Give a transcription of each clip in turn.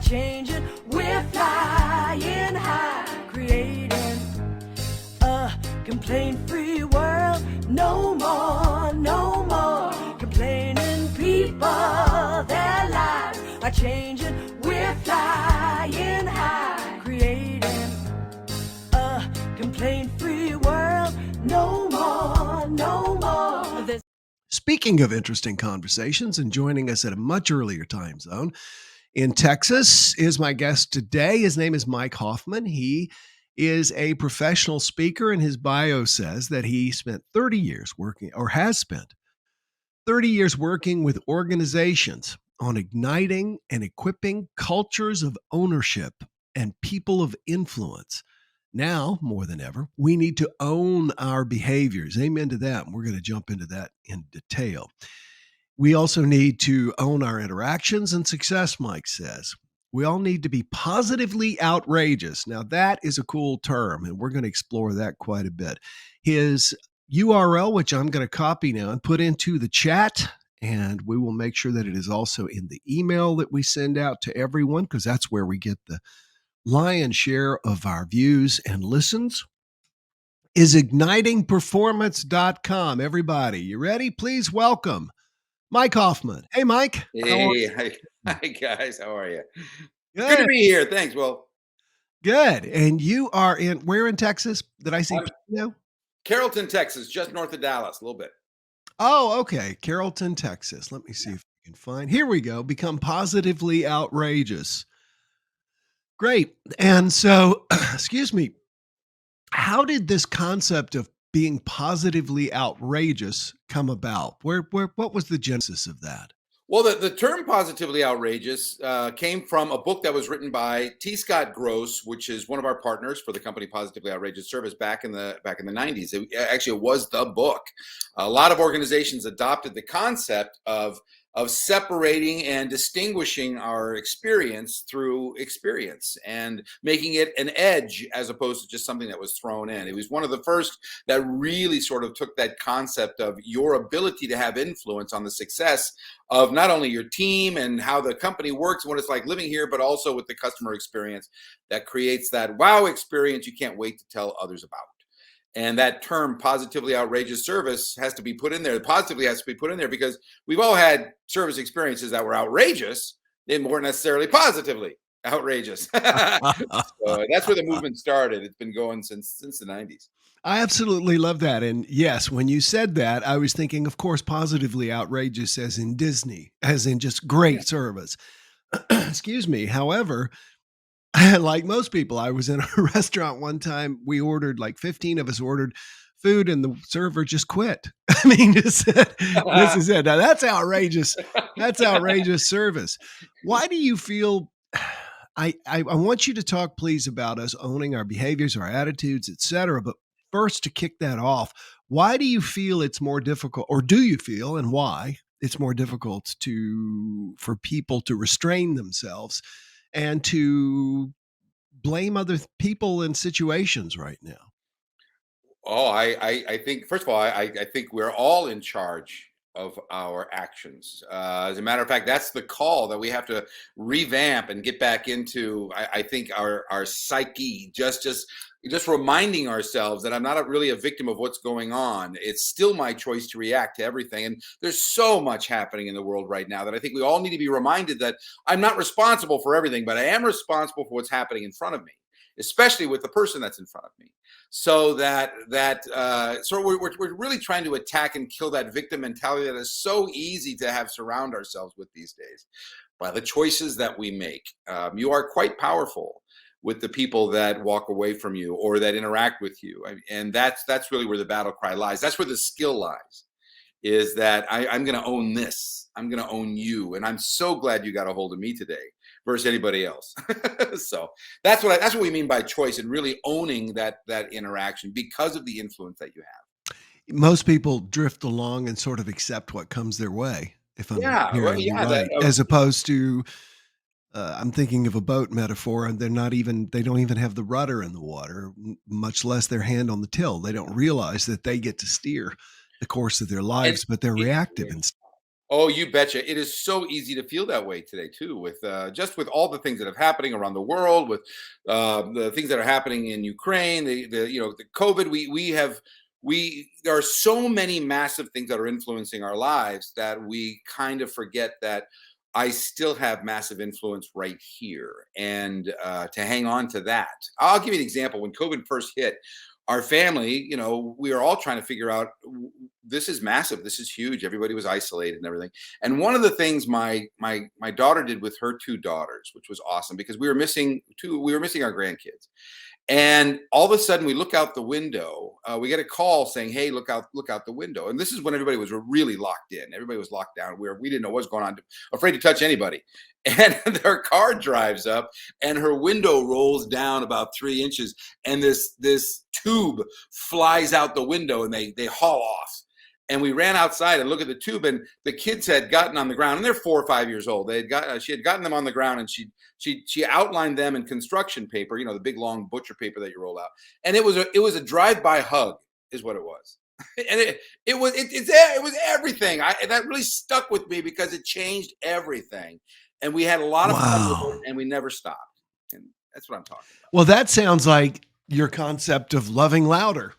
changing. We're flying high, creating a complaint-free world. No more, no more complaining. People, their lives are changing. We're flying high, creating a complaint-free world. No more, no more. Speaking of interesting conversations, and joining us at a much earlier time zone in Texas is my guest today. His name is Mike Hoffman. He is a professional speaker, and his bio says that he spent 30 years working, or has spent 30 years working with organizations on igniting and equipping cultures of ownership and people of influence. Now, more than ever, we need to own our behaviors. Amen to that. And we're going to jump into that in detail. We also need to own our interactions and success, Mike says. We all need to be positively outrageous. Now, that is a cool term, and we're going to explore that quite a bit. His URL, which I'm going to copy now and put into the chat, and we will make sure that it is also in the email that we send out to everyone, because that's where we get the lion's share of our views and listens, is ignitingperformance.com. Everybody, you ready? Please welcome Mike Hoffman. Hey, Mike. Hey, hi guys. How are you? Good to be here. Thanks. Well, good. And you are where in Texas? Did I see? Carrollton, Texas, just north of Dallas, a little bit. Oh, okay. Carrollton, Texas. Let me see if I can find. Here we go. Become positively outrageous. Great. And so, excuse me, how did this concept of being positively outrageous come about? What was the genesis of that? Well, the term positively outrageous came from a book that was written by T. Scott Gross, which is one of our partners for the company Positively Outrageous Service back in the 90s. It was the book. A lot of organizations adopted the concept of separating and distinguishing our experience through experience and making it an edge as opposed to just something that was thrown in. It was one of the first that really sort of took that concept of your ability to have influence on the success of not only your team and how the company works and what it's like living here, but also with the customer experience that creates that wow experience you can't wait to tell others about. And that term positively outrageous service has to be put in there. Positively has to be put in there because we've all had service experiences that were outrageous. They weren't necessarily positively outrageous. So that's where the movement started. It's been going since the 90s. I absolutely love that. And yes, when you said that, I was thinking, of course, positively outrageous as in Disney, as in just great service. Excuse me. However, like most people, I was in a restaurant one time. We ordered, like 15 of us ordered food, and the server just quit. I mean, just said, this is it. Now that's outrageous. That's outrageous service. Why do you feel, I want you to talk, please, about us owning our behaviors, our attitudes, etc. But first, to kick that off, why do you feel it's more difficult, or do you feel, and why it's more difficult for people to restrain themselves and to blame other people in situations right now? Oh, I think, first of all, I think we're all in charge of our actions. As a matter of fact, that's the call that we have to revamp and get back into. I think our psyche, just reminding ourselves that I'm not really a victim of what's going on. It's still my choice to react to everything. And there's so much happening in the world right now that I think we all need to be reminded that I'm not responsible for everything, but I am responsible for what's happening in front of me, especially with the person that's in front of me. So so we're really trying to attack and kill that victim mentality that is so easy to have surround ourselves with these days by the choices that we make. You are quite powerful with the people that walk away from you or that interact with you. And that's really where the battle cry lies. That's where the skill lies, is that I'm going to own this. I'm going to own you. And I'm so glad you got a hold of me today versus anybody else. So that's what we mean by choice, and really owning that interaction because of the influence that you have. Most people drift along and sort of accept what comes their way. If I'm hearing you right, as opposed to, I'm thinking of a boat metaphor, and they don't even have the rudder in the water, much less their hand on the till. They don't realize that they get to steer the course of their lives, but they're reactive instead. Oh, you betcha. It is so easy to feel that way today too, with just with all the things that are happening around the world, with the things that are happening in Ukraine, the COVID. We there are so many massive things that are influencing our lives that we kind of forget that I still have massive influence right here, and to hang on to that. I'll give you an example. When COVID first hit, our family, we are all trying to figure out, this is massive, this is huge. Everybody was isolated and everything. And one of the things my daughter did with her two daughters, which was awesome, because we were missing our grandkids. And all of a sudden, we look out the window. We get a call saying, "Hey, look out the window!" And this is when everybody was really locked in. Everybody was locked down. We didn't know what's going on, afraid to touch anybody. And their car drives up, and her window rolls down about 3 inches, and this tube flies out the window, and they haul off. And we ran outside and look at the tube, and the kids had gotten on the ground, and they're 4 or 5 years old. She had gotten them on the ground, and she outlined them in construction paper, the big long butcher paper that you roll out. And it was a drive-by hug, is what it was. And it was everything. That really stuck with me because it changed everything. And we had a lot of fun with Wow. it, and we never stopped. And that's what I'm talking about. Well, that sounds like your concept of loving louder.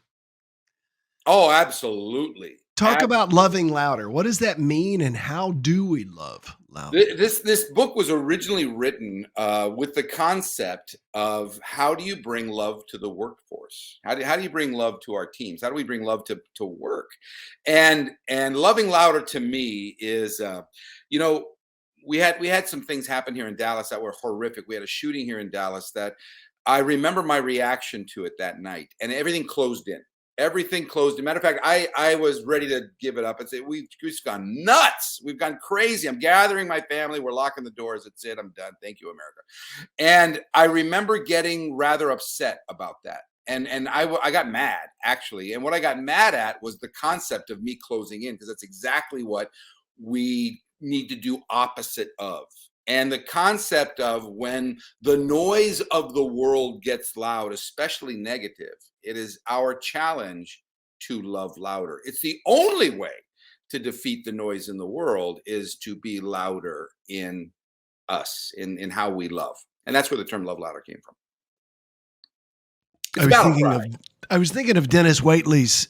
Oh, absolutely. Talk about loving louder. What does that mean, and how do we love louder? This book was originally written with the concept of, how do you bring love to the workforce? How do you bring love to our teams? How do we bring love to work? And loving louder to me is, we had some things happen here in Dallas that were horrific. We had a shooting here in Dallas that I remember my reaction to it that night, and everything closed in. Everything closed. As a matter of fact, I was ready to give it up and say, we've just gone nuts. We've gone crazy. I'm gathering my family. We're locking the doors. That's it. I'm done. Thank you, America. And I remember getting rather upset about that. And I got mad, actually. And what I got mad at was the concept of me closing in, because that's exactly what we need to do opposite of. And the concept of, when the noise of the world gets loud, especially negative, it is our challenge to love louder. It's the only way to defeat the noise in the world, is to be louder in us, in how we love. And that's where the term love louder came from. It's I a was battle thinking cry. of I was thinking of Dennis Waitley's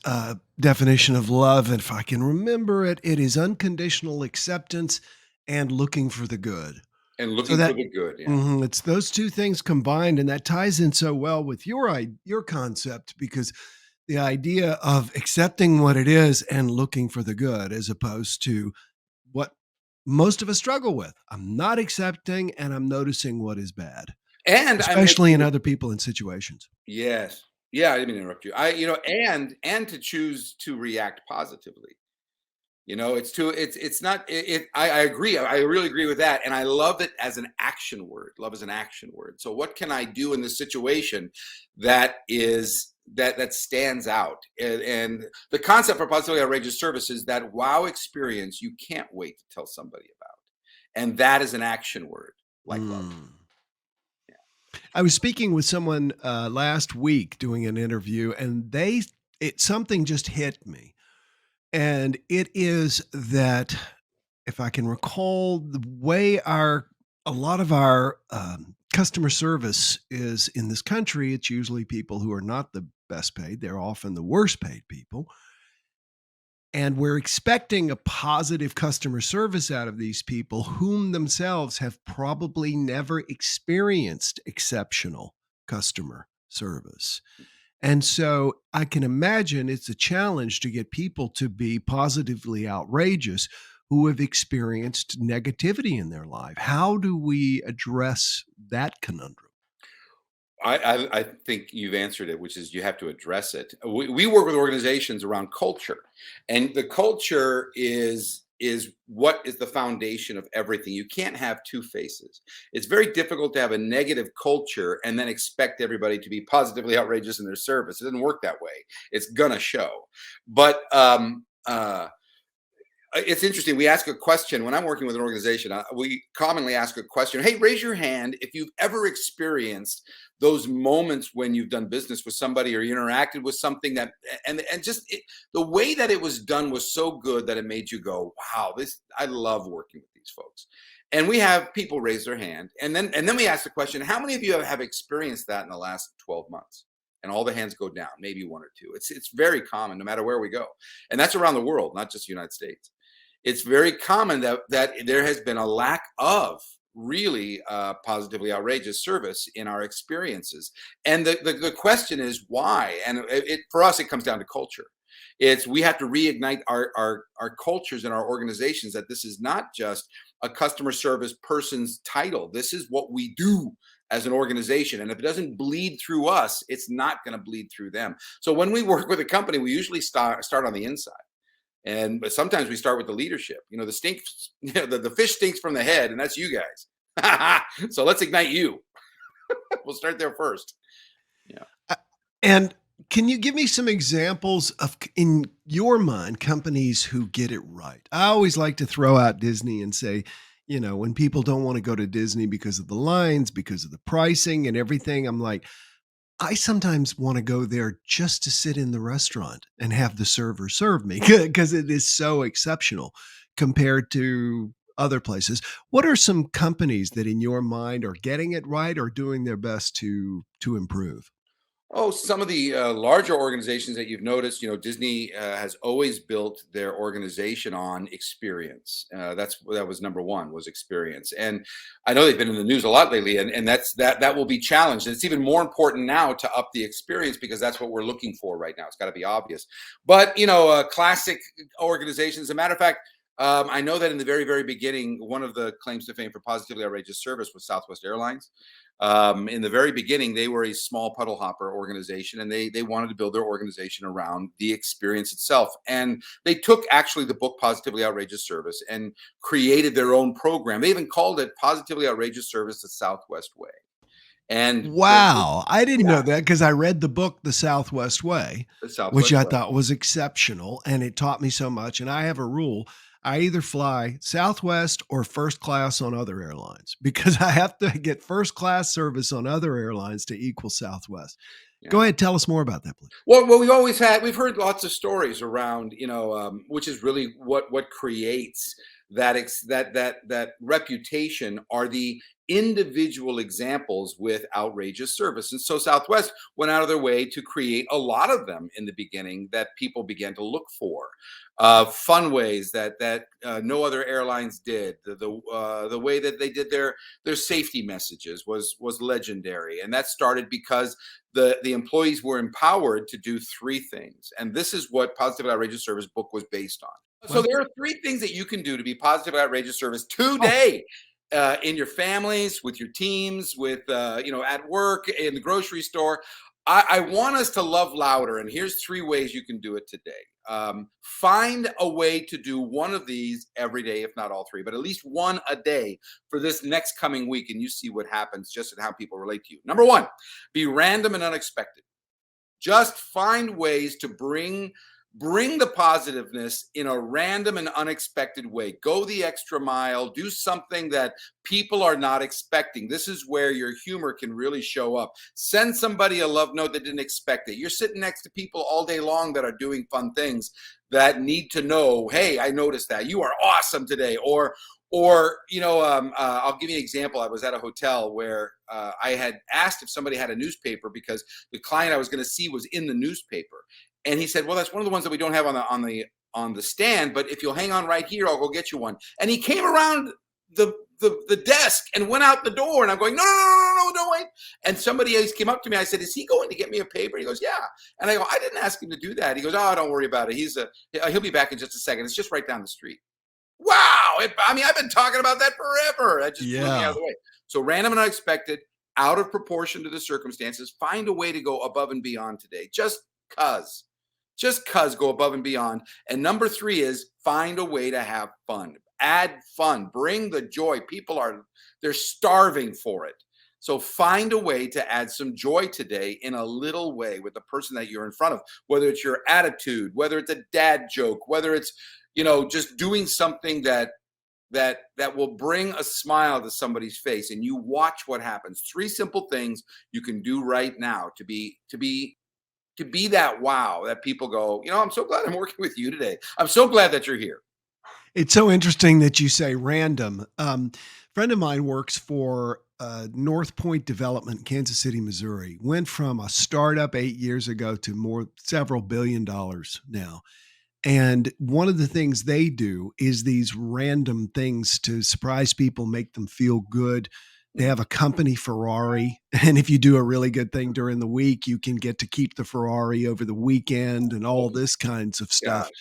definition of love, and if I can remember it, it is unconditional acceptance and looking for the good. And So looking for that the good. Yeah. it's those two things combined, and that ties in so well with your concept, because the idea of accepting what it is and looking for the good, as opposed to what most of us struggle with. I'm not accepting, and I'm noticing what is bad, And I mean, especially in other people and situations. yes. Yeah, I didn't mean to interrupt you. And to choose to react positively. It's not I agree. I really agree with that. And I love it as an action word. Love is an action word. So what can I do in this situation that stands out? And the concept for positively outrageous service is that wow experience you can't wait to tell somebody about. And that is an action word, like love. Mm. I was speaking with someone last week doing an interview, and something just hit me. And it is that, if I can recall, the way a lot of our customer service is in this country, it's usually people who are not the best paid. They're often the worst paid people. And we're expecting a positive customer service out of these people, whom themselves have probably never experienced exceptional customer service. And so I can imagine it's a challenge to get people to be positively outrageous who have experienced negativity in their life. How do we address that conundrum? I think you've answered it, which is, you have to address it. We work with organizations around culture, and the culture is what is the foundation of everything. You can't have two faces. It's very difficult to have a negative culture and then expect everybody to be positively outrageous in their service. It doesn't work that way. It's gonna show. But It's interesting. We ask a question when I'm working with an organization. We commonly ask a question. Hey, raise your hand if you've ever experienced those moments when you've done business with somebody or you interacted with something that, and just the way that it was done was so good that it made you go, "Wow, this I love working with these folks." And we have people raise their hand, and then we ask the question, "How many of you have experienced that in the last 12 months?" And all the hands go down, maybe one or two. It's very common, no matter where we go, and that's around the world, not just the United States. It's very common that there has been a lack of really positively outrageous service in our experiences, and the question is why. And for us, it comes down to culture. It's we have to reignite our cultures and our organizations, that this is not just a customer service person's title. This is what we do as an organization, and if it doesn't bleed through us, it's not going to bleed through them. So when we work with a company, we usually start on the inside. But sometimes we start with the leadership. The stinks, the fish stinks from the head, and that's you guys. So let's ignite you. We'll start there first. Yeah. And can you give me some examples of, in your mind, companies who get it right? I always like to throw out Disney and say, when people don't want to go to Disney because of the lines, because of the pricing and everything, I'm like, I sometimes want to go there just to sit in the restaurant and have the server serve me because it is so exceptional compared to other places. What are some companies that in your mind are getting it right or doing their best to improve? Oh, some of the larger organizations that you've noticed, Disney has always built their organization on experience. That was number one, was experience. And I know they've been in the news a lot lately, and that will be challenged. And it's even more important now to up the experience, because that's what we're looking for right now. It's got to be obvious. But classic organizations. As a matter of fact, I know that in the very, very beginning, one of the claims to fame for positively outrageous service was Southwest Airlines. In the very beginning, they were a small puddle hopper organization, and they wanted to build their organization around the experience itself. And they took actually the book Positively Outrageous Service and created their own program. They even called it Positively Outrageous Service the Southwest Way. And Wow. I didn't yeah, know that because I read the book, The Southwest Way, the which Southwest I Way. thought was exceptional. And it taught me so much. And I have a rule. I either fly Southwest or first class on other airlines because I have to get first class service on other airlines to equal Southwest. Yeah. Go ahead. Tell us more about that, please. Well, we've heard lots of stories around, which is really what creates that reputation, are the individual examples with outrageous service. And so Southwest went out of their way to create a lot of them in the beginning that people began to look for. Fun ways that no other airlines did. The way that they did their safety messages was legendary, and that started because the employees were empowered to do three things. And this is what Positive Outrageous Service book was based on. So Well, there are three things that you can do to be positive outrageous service oh, today, in your families, with your teams, with at work, in the grocery store. I want us to love louder, and here's three ways you can do it today. Find a way to do one of these every day, if not all three, but at least one a day for this next coming week, and you see what happens just in how people relate to you. Number one, be random and unexpected. Just find ways to bring the positiveness in a random and unexpected way. Go the extra mile. Do something that people are not expecting. This is where your humor can really show up. Send somebody a love note that didn't expect it. You're sitting next to people all day long that are doing fun things, that need to know, hey, I noticed that you are awesome today. I'll give you an example. I was at a hotel where I had asked if somebody had a newspaper because the client I was going to see was in the newspaper. And he said, well, that's one of the ones that we don't have on the stand, but if you'll hang on right here, I'll go get you one. And he came around the desk and went out the door, and I'm going, no, wait. And somebody else came up to me. I said, is he going to get me a paper? He goes, yeah. And I go, I didn't ask him to do that. He goes, oh, don't worry about it. He'll be back in just a second. It's just right down the street. Wow. I've been talking about that forever. That just blew me out of the way. So random and unexpected, out of proportion to the circumstances. Find a way to go above and beyond today. Just cuz go above and beyond. And number three is find a way to have fun. Add fun. Bring the joy. They're starving for it. So find a way to add some joy today in a little way with the person that you're in front of, whether it's your attitude, whether it's a dad joke, whether it's just doing something that will bring a smile to somebody's face, and you watch what happens. Three simple things you can do right now to be that wow that people go, I'm so glad I'm working with you today. I'm so glad that you're here. It's so interesting that you say random. Friend of mine works for North Point Development in Kansas City, Missouri. Went from a startup 8 years ago to several $billion now. And one of the things they do is these random things to surprise people, make them feel good. They have a company Ferrari. And if you do a really good thing during the week, you can get to keep the Ferrari over the weekend and all Oh this kinds of stuff. gosh.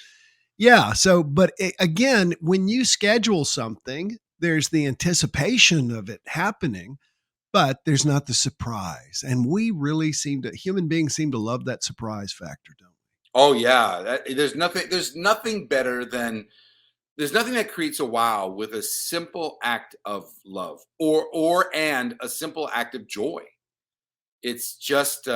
Yeah. So, but again, when you schedule something, there's the anticipation of it happening, but there's not the surprise. And human beings seem to love that surprise factor, don't Oh yeah. There's nothing better than there's nothing that creates a wow with a simple act of love and a simple act of joy. It's just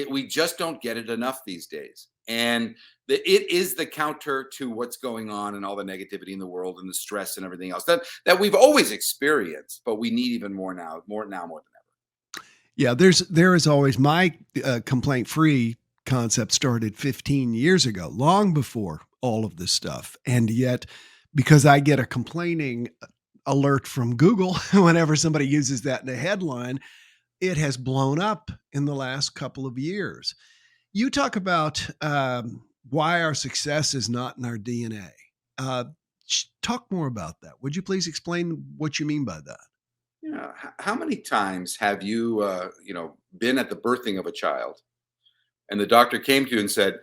we just don't get it enough these days. And it is the counter to what's going on and all the negativity in the world and the stress and everything else that we've always experienced, but we need even more than ever. Yeah, there is always my complaint free concept started 15 years ago, long before all of this stuff. And yet, because I get a complaining alert from Google whenever somebody uses that in a headline, it has blown up in the last couple of years. You talk about why our success is not in our DNA. Uh, Talk more about that. Would you please explain what you mean by that? Yeah. How many times have you, been at the birthing of a child and the doctor came to you and said,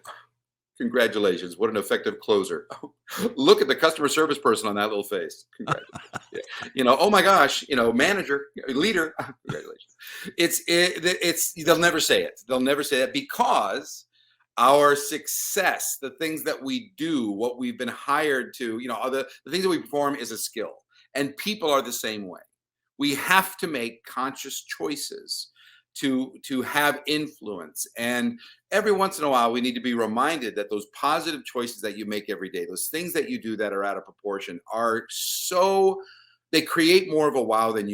"Congratulations, what an effective closer." Look at the customer service person on that little face. Congratulations. Yeah. Oh my gosh, manager, leader. Congratulations. They'll never say it. They'll never say that because our success, the things that we do, what we've been hired to, the things that we perform is a skill. And people are the same way. We have to make conscious choices to have influence, and every once in a while we need to be reminded that those positive choices that you make every day, those things that you do that are out of proportion, they create more of a wow than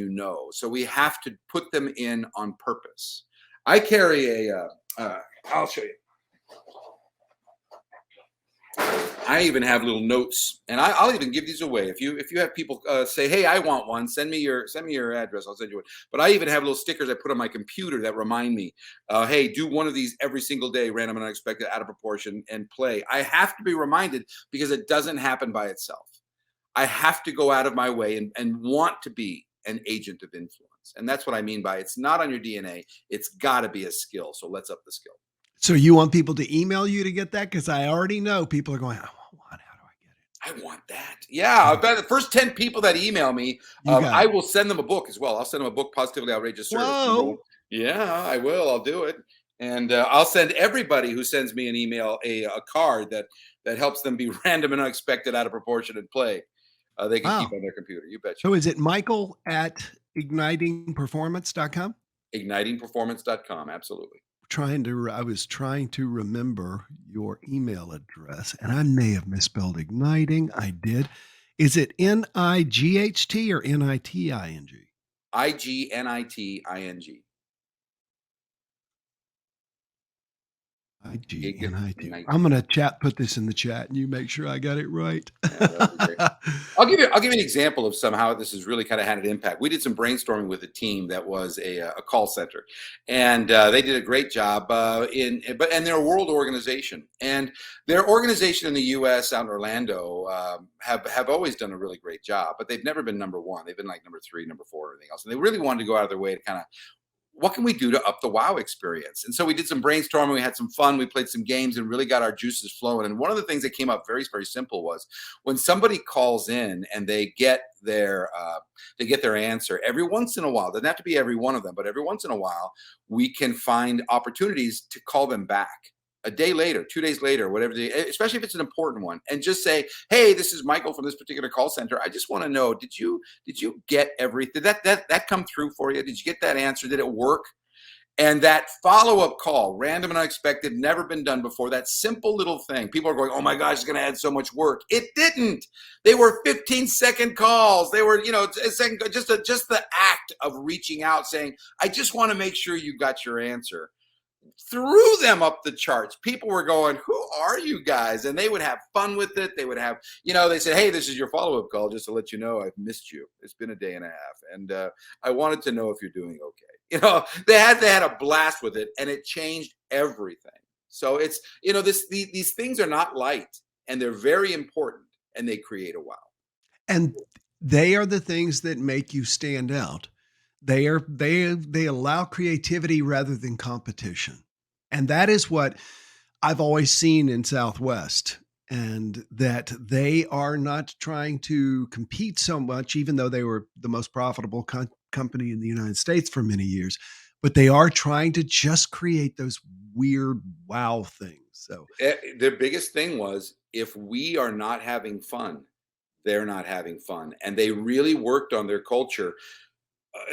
so we have to put them in on purpose. I carry I'll show you. I even have little notes, and I'll even give these away. If you have people say, "Hey, I want one," send me your address. I'll send you one. But I even have little stickers I put on my computer that remind me, "Hey, do one of these every single day, random and unexpected, out of proportion, and play." I have to be reminded because it doesn't happen by itself. I have to go out of my way and want to be an agent of influence, and that's what I mean by it's not on your DNA. It's got to be a skill. So let's up the skill. So you want people to email you to get that? Because I already know people are going, I want one. How do I get it? I want that. Yeah, I bet the first 10 people that email me, You got I it. will send them a book as well. I'll send them a book, Positively Outrageous Service. Whoa. Yeah, I will. I'll do it. And I'll send everybody who sends me an email a card that helps them be random and unexpected, out of proportion, and play. They can keep Wow. on their computer. You betcha. So is it Michael at ignitingperformance.com? Ignitingperformance.com. Absolutely. I was trying to remember your email address and I may have misspelled igniting. I did. Is it NIGHT or NITING? IGNITING. IGNIT. I'm going to put this in the chat and you make sure I got it right. Yeah, that'd be great. I'll give you an example of somehow this has really kind of had an impact. We did some brainstorming with a team that was a call center, and they did a great job and they're a world organization, and their organization in the U.S. out in Orlando have always done a really great job, but they've never been number one. They've been like number 3, number 4, everything else, and they really wanted to go out of their way to kind of what can we do to up the wow experience? And so we did some brainstorming, we had some fun, we played some games and really got our juices flowing. And one of the things that came up very, very simple was when somebody calls in and they get their answer every once in a while, doesn't have to be every one of them, but every once in a while, we can find opportunities to call them back a day later, 2 days later, whatever, especially if it's an important one, and just say, "Hey, this is Michael from this particular call center. I just want to know, did you get everything? Did that come through for you? Did you get that answer? Did it work?" And that follow-up call, random and unexpected, never been done before, that simple little thing. People are going, oh my gosh, it's going to add so much work. It didn't. They were 15-second calls. They were, just the act of reaching out saying, I just want to make sure you got your answer, threw them up the charts. People were going, who are you guys? And they would have fun with it. They would have, they said, hey, this is your follow-up call just to let you know I've missed you. It's been a day and a half. And I wanted to know if you're doing okay. They had a blast with it, and it changed everything. So it's, these things are not light, and they're very important, and they create a wow. And they are the things that make you stand out. They allow creativity rather than competition. And that is what I've always seen in Southwest, and that they are not trying to compete so much, even though they were the most profitable company in the United States for many years, but they are trying to just create those weird wow things. So the biggest thing was, if we are not having fun, they're not having fun. And they really worked on their culture.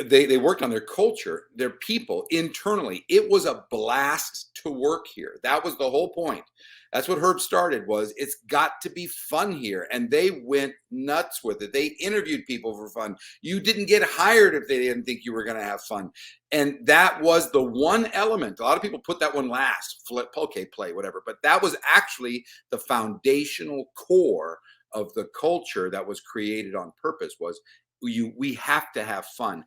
They worked on their culture, their people internally. It was a blast to work here. That was the whole point. That's what Herb started, was it's got to be fun here. And they went nuts with it. They interviewed people for fun. You didn't get hired if they didn't think you were going to have fun. And that was the one element. A lot of people put that one last, okay, play, whatever. But that was actually the foundational core of the culture that was created on purpose. Was we have to have fun,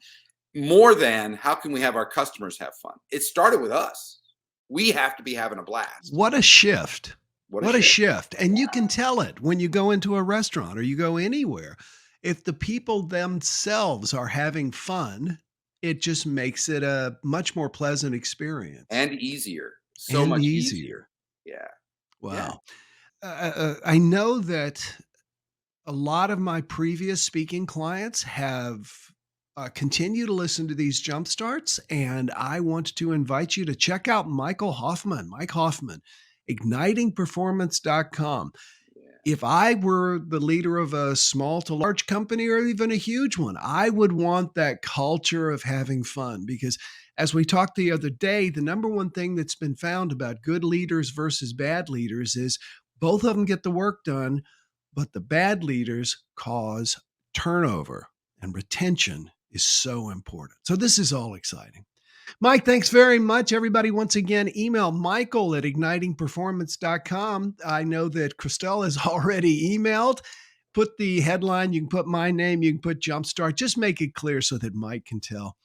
more than how can we have our customers have fun. It started with us. We have to be having a blast. What a shift. What a shift. And you can tell it when you go into a restaurant or you go anywhere. If the people themselves are having fun, it just makes it a much more pleasant experience. And easier. So much easier. Yeah. Wow. Yeah. I know that a lot of my previous speaking clients have continued to listen to these jump starts, and I want to invite you to check out Mike Hoffman, ignitingperformance.com. If I were the leader of a small to large company, or even a huge one, I would want that culture of having fun, because as we talked the other day, the number one thing that's been found about good leaders versus bad leaders is both of them get the work done, but the bad leaders cause turnover, and retention is so important. So this is all exciting. Mike, thanks very much. Everybody, once again, email Michael at ignitingperformance.com. I know that Christelle has already emailed. Put the headline, you can put my name, you can put JumpStart. Just make it clear so that Mike can tell.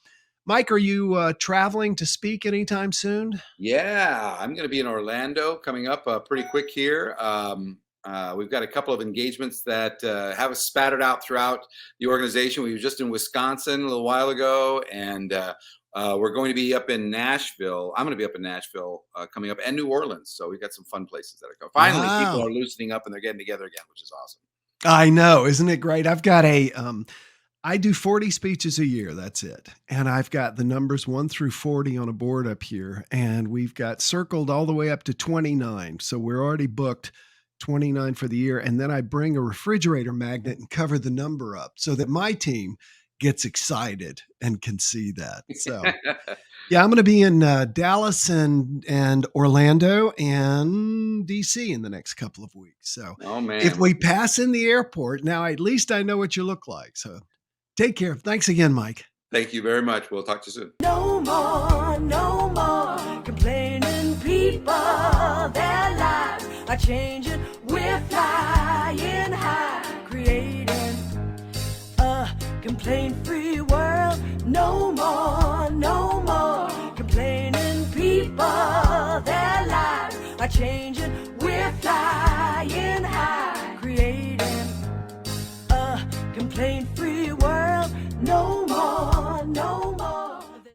Mike, are you traveling to speak anytime soon? Yeah, I'm going to be in Orlando coming up pretty quick here. We've got a couple of engagements that have us spattered out throughout the organization. We were just in Wisconsin a little while ago, and we're going to be up in Nashville. I'm going to be up in Nashville coming up, and New Orleans. So we've got some fun places that are going. Finally, people are loosening up and they're getting together again, which is awesome. I know. Isn't it great? I've got I do 40 speeches a year. That's it. And I've got the numbers 1 through 40 on a board up here, and we've got circled all the way up to 29. So we're already booked 29 for the year. And then I bring a refrigerator magnet and cover the number up so that my team gets excited and can see that. So yeah, I'm going to be in Dallas and Orlando and DC in the next couple of weeks. So if we pass in the airport, now at least I know what you look like. So take care. Thanks again, Mike. Thank you very much. We'll talk to you soon. No more complaining people. Their lives are changing. We're flying high, creating a complaint-free world. No more complaining people. Their lives are changing. We're flying high, creating a complaint-free world. No more